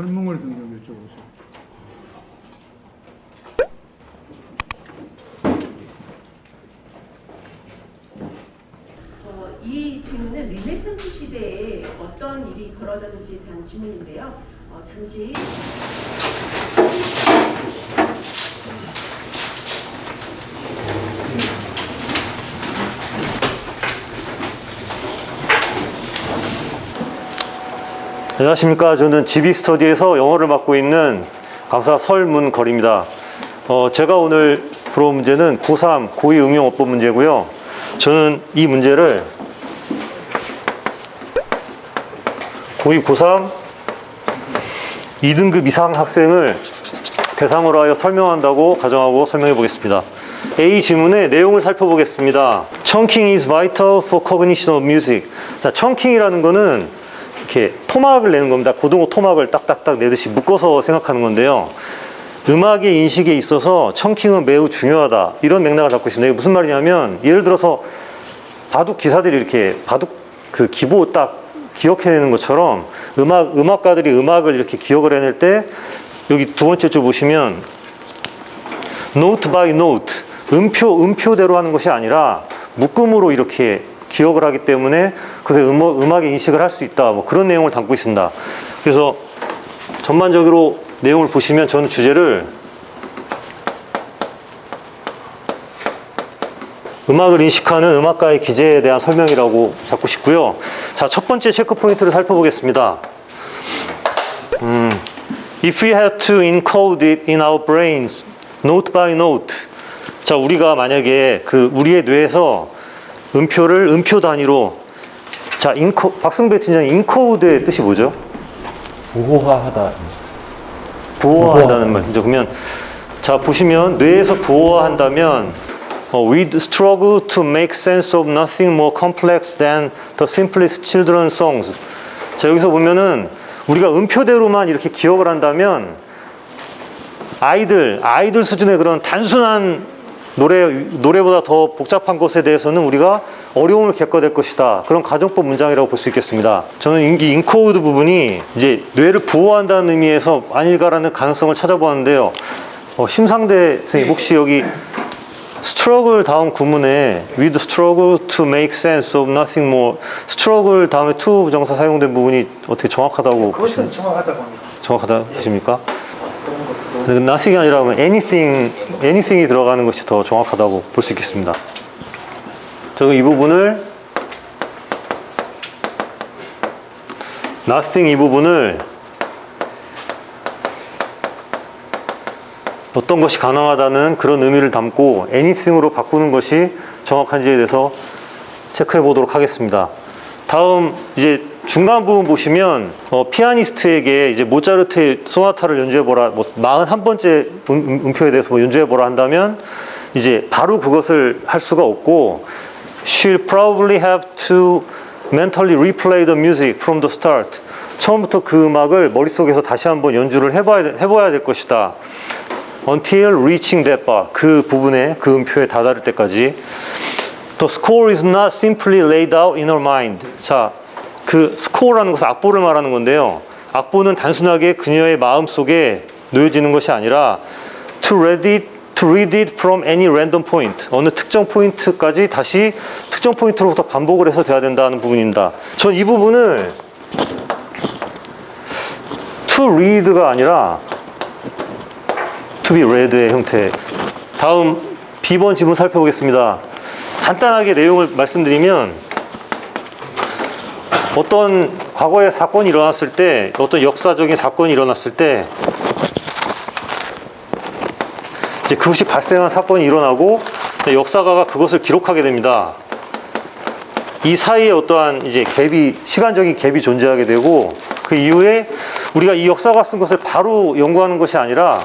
설명을 등등 여쭤보세요. 이 질문은 르네상스 시대에 어떤 일이 벌어졌는지에 대한 질문인데요. 잠시 안녕하십니까. 저는 GB스터디에서 영어를 맡고 있는 강사 설문걸입니다. 제가 오늘 풀어볼 문제는 고3 고2 응용어법 문제고요. 저는 이 문제를 고2, 고3 2등급 이상 학생을 대상으로 하여 설명한다고 가정하고 설명해 보겠습니다. A 질문의 내용을 살펴보겠습니다. Chunking is vital for cognition of music. 자, chunking이라는 거는 이렇게 토막을 내는 겁니다. 고등어 토막을 딱딱딱 내듯이 묶어서 생각하는 건데요. 음악의 인식에 있어서 청킹은 매우 중요하다. 이런 맥락을 잡고 있습니다. 이게 무슨 말이냐면, 예를 들어서 바둑 기사들이 이렇게 바둑 그 기보 딱 기억해내는 것처럼 음악가들이 음악을 이렇게 기억을 해낼 때 여기 두 번째 줄 보시면 note by note, 음표대로 하는 것이 아니라 묶음으로 이렇게 기억을 하기 때문에 그래서 음악의 인식을 할 수 있다. 뭐 그런 내용을 담고 있습니다. 그래서 전반적으로 내용을 보시면 저는 주제를 음악을 인식하는 음악가의 기제에 대한 설명이라고 잡고 싶고요. 자, 첫 번째 체크 포인트를 살펴보겠습니다. If we had to encode it in our brains, note by note. 자, 우리가 만약에 우리의 뇌에서 음표를 음표 단위로, 자, 박승배 팀장님, 인코드의 뜻이 뭐죠? 부호화하다. 부호화한다는 말이죠. 그러면 자, 보시면 뇌에서 부호화한다면 we'd struggle to make sense of nothing more complex than the simplest children's songs. 자, 여기서 보면은 우리가 음표대로만 이렇게 기억을 한다면 아이들 수준의 그런 단순한 노래보다 더 복잡한 것에 대해서는 우리가 어려움을 겪어야 될 것이다. 그런 가정법 문장이라고 볼 수 있겠습니다. 저는 이 인코드 부분이 이제 뇌를 부호한다는 의미에서 아닐까라는 가능성을 찾아보았는데요. 심상대 선생님, 혹시 여기 struggle 다음 구문에 with struggle to make sense of nothing more, struggle 다음에 to 부정사 사용된 부분이 어떻게 정확하다고 그것은 정확하다고 합니다. 정확하다 보십니까? nothing이 아니라 anything이 들어가는 것이 더 정확하다고 볼 수 있겠습니다. 저는 이 부분을 nothing 이 부분을 어떤 것이 가능하다는 그런 의미를 담고 anything으로 바꾸는 것이 정확한지에 대해서 체크해 보도록 하겠습니다. 다음 이제 중간 부분 보시면 피아니스트에게 이제 모차르트의 소나타를 연주해보라, 뭐 41번째 음표에 대해서 뭐 연주해보라 한다면 이제 바로 그것을 할 수가 없고 she'll probably have to mentally replay the music from the start. 처음부터 그 음악을 머릿속에서 다시 한번 연주를 해봐야 될 것이다. until reaching that bar. 그 부분에, 그 음표에 다다를 때까지. The score is not simply laid out in her mind. 자, 그 스코어라는 것은 악보를 말하는 건데요. 악보는 단순하게 그녀의 마음속에 놓여지는 것이 아니라 to read it from any random point. 어느 특정 포인트까지 다시 특정 포인트로부터 반복을 해서 돼야 된다는 부분입니다. 전 이 부분을 to read가 아니라 to be read의 형태. 다음 B번 지문 살펴보겠습니다. 간단하게 내용을 말씀드리면 어떤 과거에 사건이 일어났을 때, 어떤 역사적인 사건이 일어났을 때 이제 그것이 발생한 사건이 일어나고 역사가가 그것을 기록하게 됩니다. 이 사이에 어떠한 이제 시간적인 갭이 존재하게 되고 그 이후에 우리가 이 역사가 쓴 것을 바로 연구하는 것이 아니라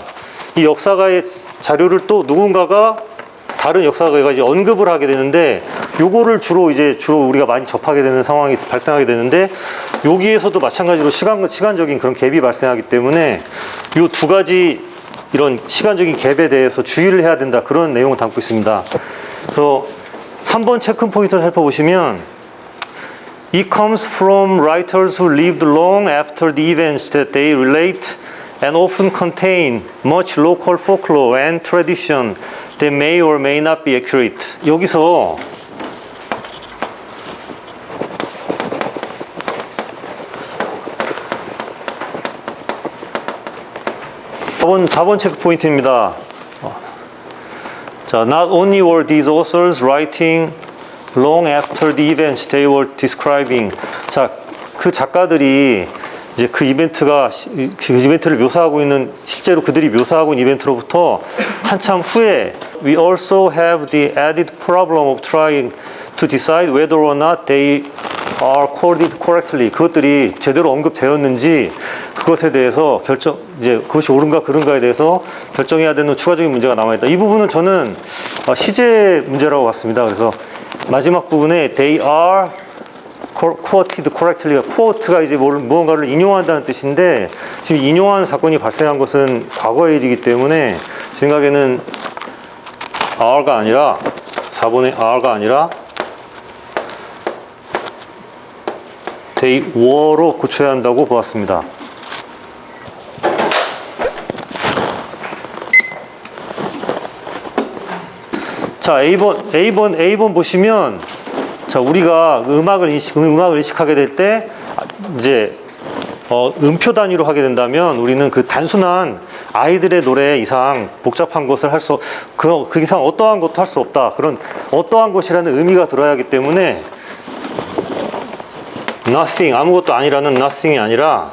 이 역사가의 자료를 또 누군가가 다른 역사가가 이제 언급을 하게 되는데 요거를 주로 우리가 많이 접하게 되는 상황이 발생하게 되는데 여기에서도 마찬가지로 시간적인 그런 갭이 발생하기 때문에 요 두 가지 이런 시간적인 갭에 대해서 주의를 해야 된다. 그런 내용을 담고 있습니다. 그래서 3번 체크 포인트를 살펴보시면 It comes from writers who lived long after the events that they relate and often contain much local folklore and tradition that may or may not be accurate. 여기서 4번 체크 포인트입니다. 자, not only were these authors writing long after the events they were describing. 자, 그 작가들이 이제 그 이벤트를 묘사하고 있는 실제로 그들이 묘사하고 있는 이벤트로부터 한참 후에 we also have the added problem of trying to decide whether or not they are quoted correctly. 그것들이 제대로 언급되었는지 그것에 대해서 이제 그것이 옳은가 그른가에 대해서 결정해야 되는 추가적인 문제가 남아있다. 이 부분은 저는 시제 문제라고 봤습니다. 그래서 마지막 부분에 they are quoted correctly. quote가 이제 무언가를 인용한다는 뜻인데 지금 인용하는 사건이 발생한 것은 과거의 일이기 때문에 제 생각에는 are가 아니라 4번의 are가 아니라 they were로 고쳐야 한다고 보았습니다. 자, A번 보시면 자, 우리가 음악을 인식하게 될 때 이제 음표 단위로 하게 된다면 우리는 그 단순한 아이들의 노래 이상 복잡한 것을 그 이상 어떠한 것도 할 수 없다. 그런 어떠한 것이라는 의미가 들어야 하기 때문에 nothing, 아무것도 아니라는 nothing이 아니라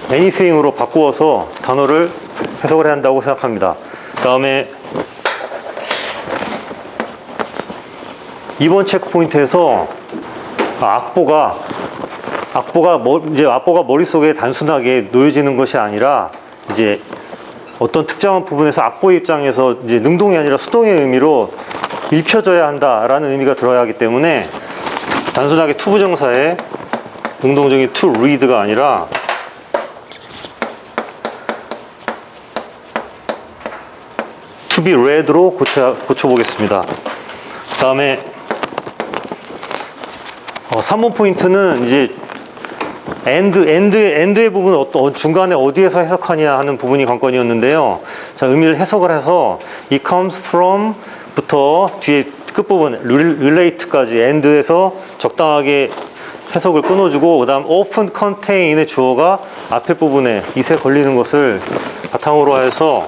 anything으로 바꾸어서 단어를 해석을 해야 한다고 생각합니다. 그 다음에 2번 체크 포인트에서 악보가 머릿속에 단순하게 놓여지는 것이 아니라 이제 어떤 특정한 부분에서 악보의 입장에서 이제 능동이 아니라 수동의 의미로 읽혀져야 한다라는 의미가 들어야 하기 때문에 단순하게 to 부정사의 능동적인 to read가 아니라 to be read로 고쳐보겠습니다. 그 다음에 3번 포인트는 이제 end의 부분은 중간에 어디에서 해석하냐 하는 부분이 관건이었는데요. 자, 의미를 해석을 해서 it comes from 부터 뒤에 끝부분 relate까지 end에서 적당하게 해석을 끊어주고 그 다음 often contain의 주어가 앞에 부분에 it에 걸리는 것을 바탕으로 해서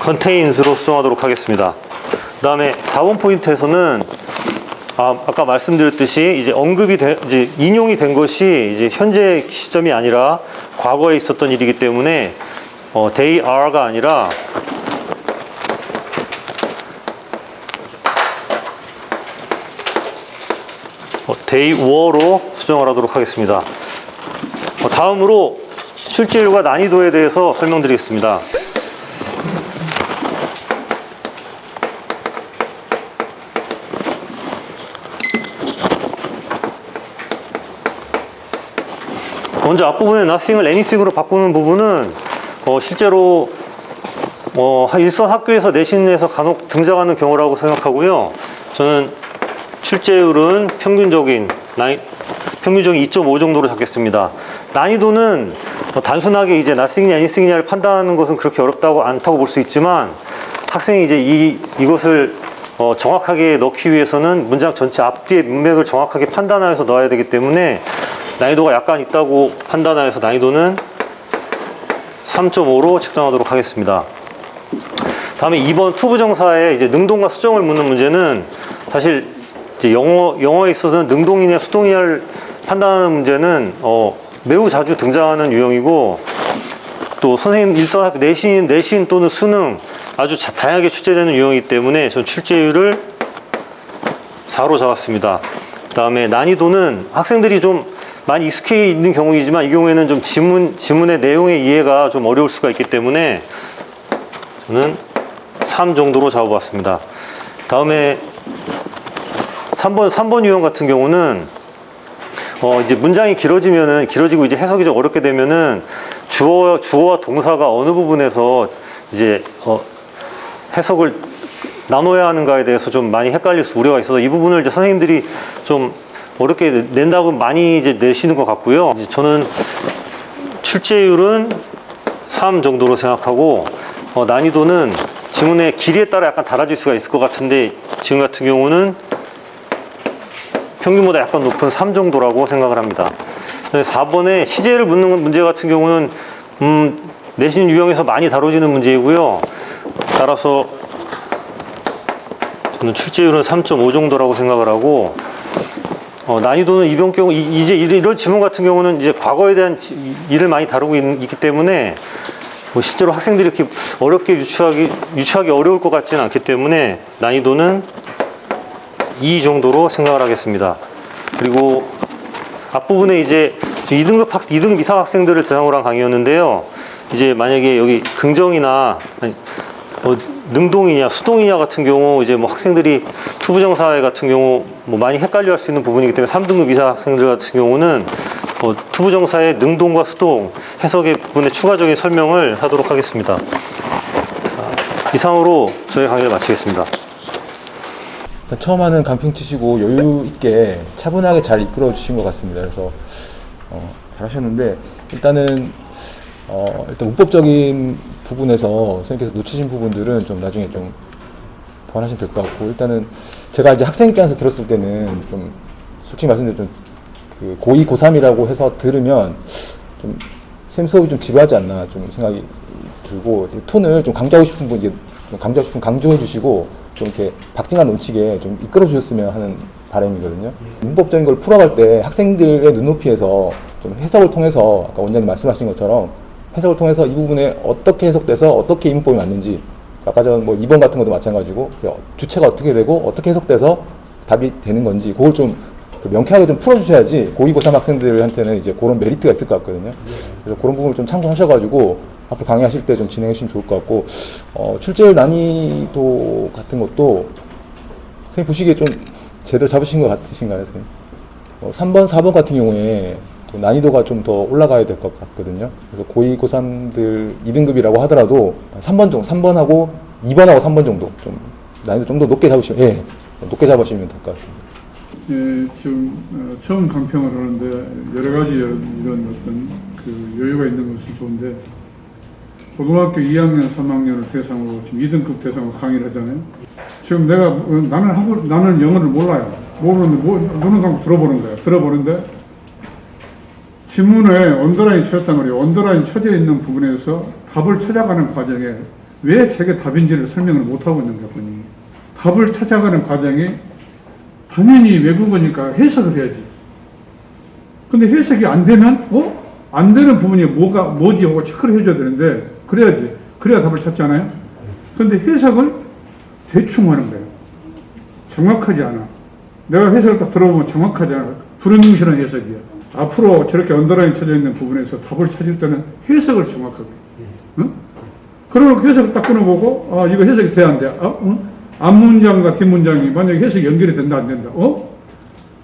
contains로 수정하도록 하겠습니다. 그 다음에 4번 포인트에서는 아까 말씀드렸듯이 이제 이제 인용이 된 것이 이제 현재 시점이 아니라 과거에 있었던 일이기 때문에 they are가 아니라 they were로 수정을 하도록 하겠습니다. 다음으로 출제율과 난이도에 대해서 설명드리겠습니다. 먼저 앞부분에 nothing을 anything으로 바꾸는 부분은 실제로 일선 학교에서 내신에서 간혹 등장하는 경우라고 생각하고요. 저는 출제율은 평균적인 2.5 정도로 잡겠습니다. 난이도는 단순하게 이제 nothing이냐 anything이냐를 판단하는 것은 그렇게 않다고 볼 수 있지만 학생이 이제 이것을 정확하게 넣기 위해서는 문장 전체 앞뒤의 문맥을 정확하게 판단하여서 넣어야 되기 때문에 난이도가 약간 있다고 판단하여서 난이도는 3.5로 측정하도록 하겠습니다. 다음에 2번 투부정사의 이제 능동과 수정을 묻는 문제는 사실 이제 영어에 있어서는 능동이냐 수동이냐를 판단하는 문제는 매우 자주 등장하는 유형이고 또 선생님 일선 내신 또는 수능 아주 다양하게 출제되는 유형이기 때문에 전 출제율을 4로 잡았습니다. 그 다음에 난이도는 학생들이 좀 많이 익숙해 있는 경우이지만 이 경우에는 좀 지문의 내용의 이해가 좀 어려울 수가 있기 때문에 저는 3 정도로 잡아봤습니다. 다음에 3번 유형 같은 경우는 이제 문장이 길어지고 이제 해석이 좀 어렵게 되면은 주어와 동사가 어느 부분에서 이제 해석을 나눠야 하는가에 대해서 좀 많이 헷갈릴 우려가 있어서 이 부분을 이제 선생님들이 좀 어렵게 낸다고 많이 이제 내시는 것 같고요. 이제 저는 출제율은 3 정도로 생각하고 난이도는 지문의 길이에 따라 약간 달라질 수가 있을 것 같은데 지금 같은 경우는 평균보다 약간 높은 3 정도라고 생각을 합니다. 4번에 시제를 묻는 문제 같은 경우는 내신 유형에서 많이 다뤄지는 문제이고요. 따라서 저는 출제율은 3.5 정도라고 생각을 하고 난이도는 이번 경우 이제 이런 지문 같은 경우는 이제 과거에 대한 일을 많이 다루고 있기 때문에 뭐 실제로 학생들이 이렇게 어렵게 유추하기 어려울 것 같지는 않기 때문에 난이도는 2 정도로 생각을 하겠습니다. 그리고 앞부분에 이제 2등급 이상 학생들을 대상으로 한 강의였는데요. 이제 만약에 여기 긍정이나 능동이냐 수동이냐 같은 경우 이제 뭐 학생들이 투부정사 같은 경우 뭐 많이 헷갈려 할 수 있는 부분이기 때문에 3등급 이상 학생들 같은 경우는 투부정사의 능동과 수동 해석의 부분에 추가적인 설명을 하도록 하겠습니다. 이상으로 저희 강의를 마치겠습니다. 처음 하는 간핑 치시고 여유 있게 차분하게 잘 이끌어 주신 것 같습니다. 그래서 잘하셨는데 일단 문법적인 부분에서 선생님께서 놓치신 부분들은 좀 나중에 좀 보완하시면 될 것 같고, 일단은 제가 이제 학생 입장에서 들었을 때는 좀 솔직히 말씀드리면 좀 고2, 고3이라고 해서 들으면 좀 쌤 수업이 좀 지루하지 않나 좀 생각이 들고, 톤을 좀 강조하고 싶은 분 강조해 주시고 좀 이렇게 박진감 넘치게 좀 이끌어 주셨으면 하는 바람이거든요. 문법적인 걸 풀어갈 때 학생들의 눈높이에서 좀 해석을 통해서 아까 원장님 말씀하신 것처럼 해석을 통해서 이 부분에 어떻게 해석돼서 어떻게 이문법이 맞는지, 아까 전 뭐 2번 같은 것도 마찬가지고 주체가 어떻게 되고 어떻게 해석돼서 답이 되는 건지 그걸 좀 명쾌하게 좀 풀어주셔야지 고2, 고3 학생들한테는 이제 그런 메리트가 있을 것 같거든요. 그래서 그런 부분을 좀 참고하셔가지고 앞으로 강의하실 때 좀 진행해 주시면 좋을 것 같고, 출제율 난이도 같은 것도 선생님 보시기에 좀 제대로 잡으신 것 같으신가요, 선생님? 3번, 4번 같은 경우에 또 난이도가 좀 더 올라가야 될 것 같거든요. 그래서 고2, 고3들 2등급이라고 하더라도 3번하고 2번하고 3번 정도 좀 난이도 좀 더 높게 잡으시면, 높게 잡으시면 될 것 같습니다. 예, 지금 처음 강평을 하는데 여러 가지 이런 어떤 여유가 있는 것이 좋은데, 고등학교 2학년, 3학년을 대상으로 지금 2등급 대상으로 강의를 하잖아요. 지금 나는 영어를 몰라요. 모르는데 눈을 감고 들어보는 거예요. 들어보는데 지문에 언더라인 쳐졌단 말이에요. 언더라인 쳐져 있는 부분에서 답을 찾아가는 과정에 왜 저게 답인지를 설명을 못하고 있는 거군요. 답을 찾아가는 과정이 당연히 외국어니까 해석을 해야지. 근데 해석이 안 되면, 안 되는 부분이 뭐지 하고 체크를 해줘야 되는데, 그래야 답을 찾잖아요. 근데 해석을 대충 하는 거예요. 정확하지 않아. 내가 해석을 딱 들어보면 정확하지 않아. 두루뭉실한 해석이야. 앞으로 저렇게 언더라인 쳐져 있는 부분에서 답을 찾을 때는 해석을 정확하게. 응? 그러면 해석을 딱 끊어보고, 이거 해석이 돼야 안 돼. 앞문장과 뒷문장이 만약에 해석이 연결이 된다, 안 된다.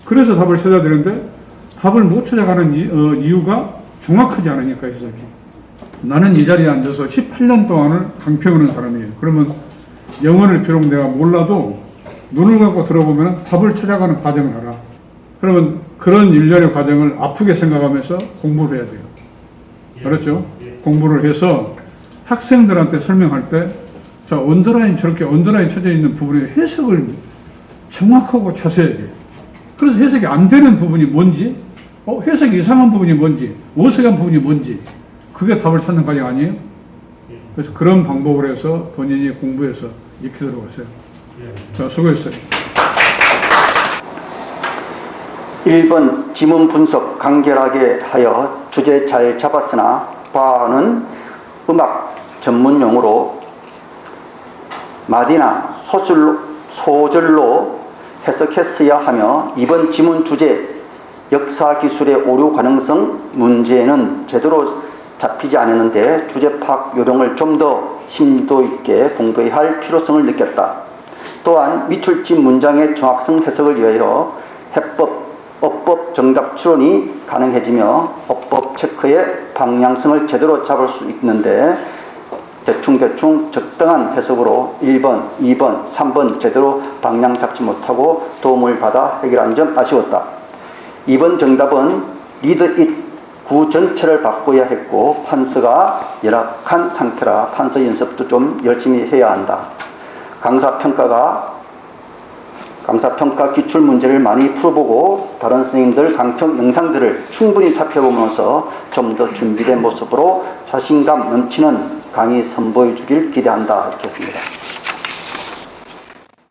그래서 답을 찾아야 되는데, 답을 못 찾아가는 이유가 정확하지 않으니까 해석이. 나는 이 자리에 앉아서 18년 동안을 강평하는 사람이에요. 그러면 영어를 비록 내가 몰라도 눈을 감고 들어보면 답을 찾아가는 과정을 알아. 그러면 그런 일련의 과정을 아프게 생각하면서 공부를 해야 돼요. 그렇죠? 공부를 해서 학생들한테 설명할 때, 자, 저렇게 언더라인 쳐져 있는 부분에 해석을 정확하고 자세하게. 그래서 해석이 안 되는 부분이 뭔지, 해석이 이상한 부분이 뭔지, 어색한 부분이 뭔지, 그게 답을 찾는 과정 아니에요? 그래서 그런 방법을 해서 본인이 공부해서 익히도록 하세요. 자, 수고했어요. 1번 지문 분석 간결하게 하여 주제 잘 잡았으나 과는 음악 전문 용어로 마디나 소절로 해석했어야 하며, 이번 지문 주제 역사 기술의 오류 가능성 문제는 제대로 잡히지 않았는데 주제 파악 요령을 좀 더 심도 있게 공부해야 할 필요성을 느꼈다. 또한 미출집 문장의 정확성 해석을 위하여 해법, 어법 정답 추론이 가능해지며 어법 체크의 방향성을 제대로 잡을 수 있는데 대충 적당한 해석으로 1번, 2번, 3번 제대로 방향 잡지 못하고 도움을 받아 해결한 점 아쉬웠다. 2번 정답은 리드 잇 구 전체를 바꿔야 했고 판서가 열악한 상태라 판서 연습도 좀 열심히 해야 한다. 강사평가 기출 문제를 많이 풀어보고 다른 선생님들 강평 영상들을 충분히 살펴보면서 좀 더 준비된 모습으로 자신감 넘치는 강의 선보여 주길 기대한다. 이렇게 했습니다.